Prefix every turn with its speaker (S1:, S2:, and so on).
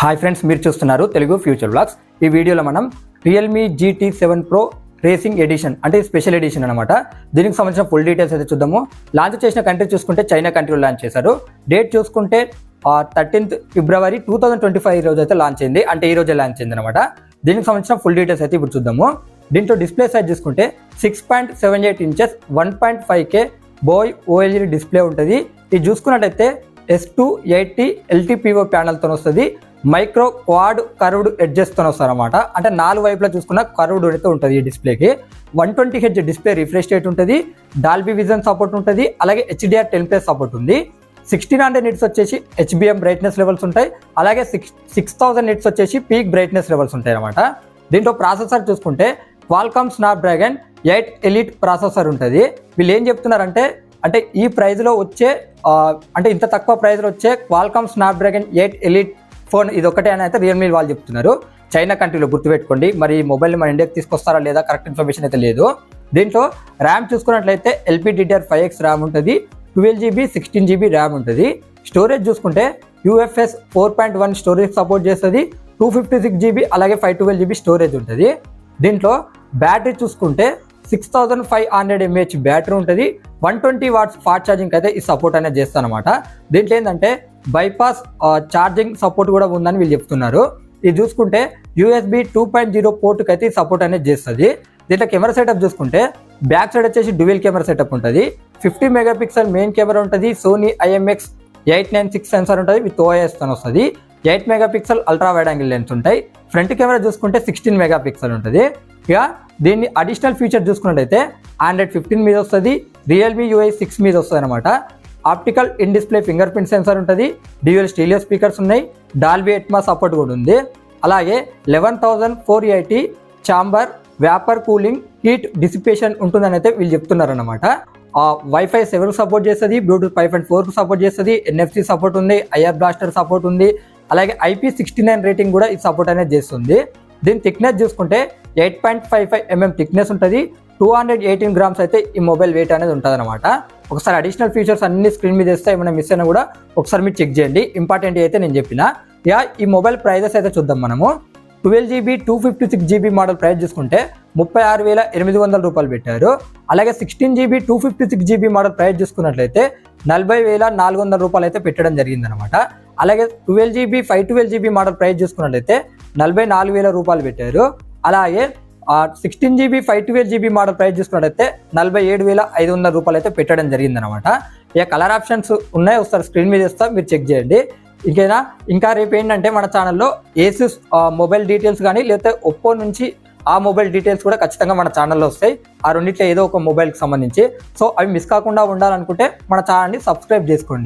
S1: Hi friends, మీరు చూస్తున్నారు Telugu future blogs. ఈ వీడియోలో మనం Realme GT7 Pro racing edition అంటే స్పెషల్ ఎడిషన్ అనమాట. దీనికి సంబంధించిన ఫుల్ డీటెయిల్స్ అయితే చూద్దాము. లాంచ్ చేసిన కంట్రీ చూసుకుంటే చైనా కంట్రీలో లాంచ్ చేశారు. డేట్ చూసుకుంటే 13th February 2025 రోజు అయితే లాంచ్ అయింది, అంటే ఈ రోజే లాంచ్ అయింది అనమాట. దీనికి సంబంధించిన ఫుల్ డీటెయిల్స్ అయితే ఇప్పుడు చూద్దాము. దీంట్లో డిస్ప్లే సైజ్ చూసుకుంటే 6.78 inches 1.5K బోయ్ OLED డిస్ప్లే ఉంటుంది. ఇది చూసుకున్నట్టయితే S280 LTPO ప్యానల్తో వస్తుంది. మైక్రో క్వాడ్ కర్వ్డ్ ఎడ్జెస్తో వస్తారన్నమాట. అంటే 4 వైపులా చూసుకున్న కర్వ్డ్ అయితే ఉంటుంది ఈ డిస్ప్లేకి. 120Hz డిస్ప్లే రిఫ్రెష్ రేట్ ఉంటుంది. డాల్బీ విజన్ సపోర్ట్ ఉంటుంది. అలాగే HDR 10+ సపోర్ట్ ఉంది. 1600 nits వచ్చేసి HBM బ్రైట్నెస్ లెవెల్స్ ఉంటాయి. అలాగే 6000 nits వచ్చేసి పీక్ బ్రైట్నెస్ లెవెల్స్ ఉంటాయి అన్నమాట. దీంట్లో ప్రాసెసర్ చూసుకుంటే క్వాల్కామ్ స్నాప్డ్రాగన్ 8 Elite ప్రాసెసర్ ఉంటుంది. వీళ్ళు ఏం చెప్తున్నారంటే ఈ ప్రైస్లో వచ్చే అంటే ఇంత తక్కువ ప్రైస్లో వచ్చే క్వాల్కామ్ స్నాప్డ్రాగన్ 8 Elite ఫోన్ ఇది ఒకటే అని అయితే రియల్మీ వాళ్ళు చెప్తున్నారు. చైనా కంట్రీలో గుర్తుపెట్టుకోండి. మరి ఈ మొబైల్ని మన ఇండియాకి తీసుకొస్తారా లేదా కరెక్ట్ ఇన్ఫర్మేషన్ అయితే లేదు. దీంట్లో ర్యామ్ చూసుకున్నట్లయితే LPDDR5X ర్యామ్ ఉంటుంది. 12GB 16GB ర్యామ్ ఉంటుంది. స్టోరేజ్ చూసుకుంటే UFS 4.1 స్టోరేజ్ సపోర్ట్ చేస్తుంది. 256GB అలాగే 512GB స్టోరేజ్ ఉంటుంది. దీంట్లో బ్యాటరీ చూసుకుంటే 6500 mAh బ్యాటరీ ఉంటుంది. 120 watts ఫాస్ట్ ఛార్జింగ్ అయితే ఈ సపోర్ట్ అనేది చేస్తాను అనమాట. దీంట్లో ఏంటంటే బైపాస్ ఛార్జింగ్ సపోర్ట్ కూడా ఉందని వీళ్ళు చెప్తున్నారు. ఇది చూసుకుంటే USB 2.0 పోర్ట్కి అయితే సపోర్ట్ అనేది చేస్తుంది. దీంట్లో కెమెరా సెటప్ చూసుకుంటే బ్యాక్ సైడ్ వచ్చేసి డ్యూయల్ కెమెరా సెటప్ ఉంటుంది. 50 MP మెయిన్ కెమెరా ఉంటుంది. సోనీ IMX896 సెన్సార్ ఉంటుంది విత్ OIS తో వస్తుంది. 8 MP ultra wide angle lens ఉంటాయి. ఫ్రంట్ కెమెరా చూసుకుంటే 16 MP ఉంటుంది. ఇక దీన్ని అడిషనల్ ఫీచర్ చూసుకున్నట్టయితే Android 15 మీద వస్తుంది. రియల్మీ UI 6 మీద వస్తుంది అనమాట. Optical in display finger print censor ఉంటుంది. డ్యూయల్ స్టీరియో స్పీకర్స్ ఉన్నాయి. డాల్బీ అట్మాస్ సపోర్ట్ కూడా ఉంది. అలాగే 11480 chamber vapour cooling heat dissipation ఉంటుందని అయితే వీళ్ళు చెప్తున్నారన్నమాట. Wi-Fi 7 సపోర్ట్ చేస్తుంది. బ్లూటూత్ 5.4 సపోర్ట్ చేస్తుంది. NFC సపోర్ట్ ఉంది. IR బ్లాస్టర్ సపోర్ట్ ఉంది. అలాగే IP69 రేటింగ్ కూడా ఈ సపోర్ట్ అనేది చేస్తుంది. దీని థిక్నెస్ చూసుకుంటే 8.55 mm థిక్నెస్ ఉంటుంది. 218 grams అయితే ఈ మొబైల్ వెయిట్ అనేది ఉంటుంది అనమాట. ఒకసారి అడిషనల్ ఫీచర్స్ అన్ని స్క్రీన్ మీద వేస్తే ఏమైనా మిస్ అయినా కూడా ఒకసారి మీరు చెక్ చేయండి. ఇంపార్టెంట్ అయితే నేను చెప్పిన. ఈ మొబైల్ ప్రైజెస్ అయితే చూద్దాం మనము. 12GB 256GB మోడల్ ప్రైస్ చూసుకుంటే 36,800 రూపాయలు పెట్టారు. అలాగే 16GB 256GB మోడల్ ప్రైస్ చూసుకున్నట్లయితే 40,400 రూపాయలు అయితే పెట్టడం జరిగింది అనమాట. అలాగే 12GB 512GB మోడల్ ప్రైస్ చూసుకున్నట్లయితే 44,000 రూపాయలు పెట్టారు. అలాగే 16GB 512GB మోడల్ ప్రైస్ చూసుకున్నట్లయితే 47,500 రూపాయలు అయితే పెట్టడం జరిగింది అనమాట. ఇక కలర్ ఆప్షన్స్ ఉన్నాయి, ఒకసారి స్క్రీన్ మీద ఇస్తా, మీరు చెక్ చేయండి. ఇంకా రేపు ఏంటంటే మన ఛానల్లో ఏసూస్ మొబైల్ డీటెయిల్స్ కానీ లేకపోతే ఒప్పో నుంచి ఆ మొబైల్ డీటెయిల్స్ కూడా ఖచ్చితంగా మన ఛానల్లో వస్తాయి. ఆ రెండిట్లో ఏదో ఒక మొబైల్కి సంబంధించి. సో అవి మిస్ కాకుండా ఉండాలనుకుంటే మన ఛానల్ని సబ్స్క్రైబ్ చేసుకోండి.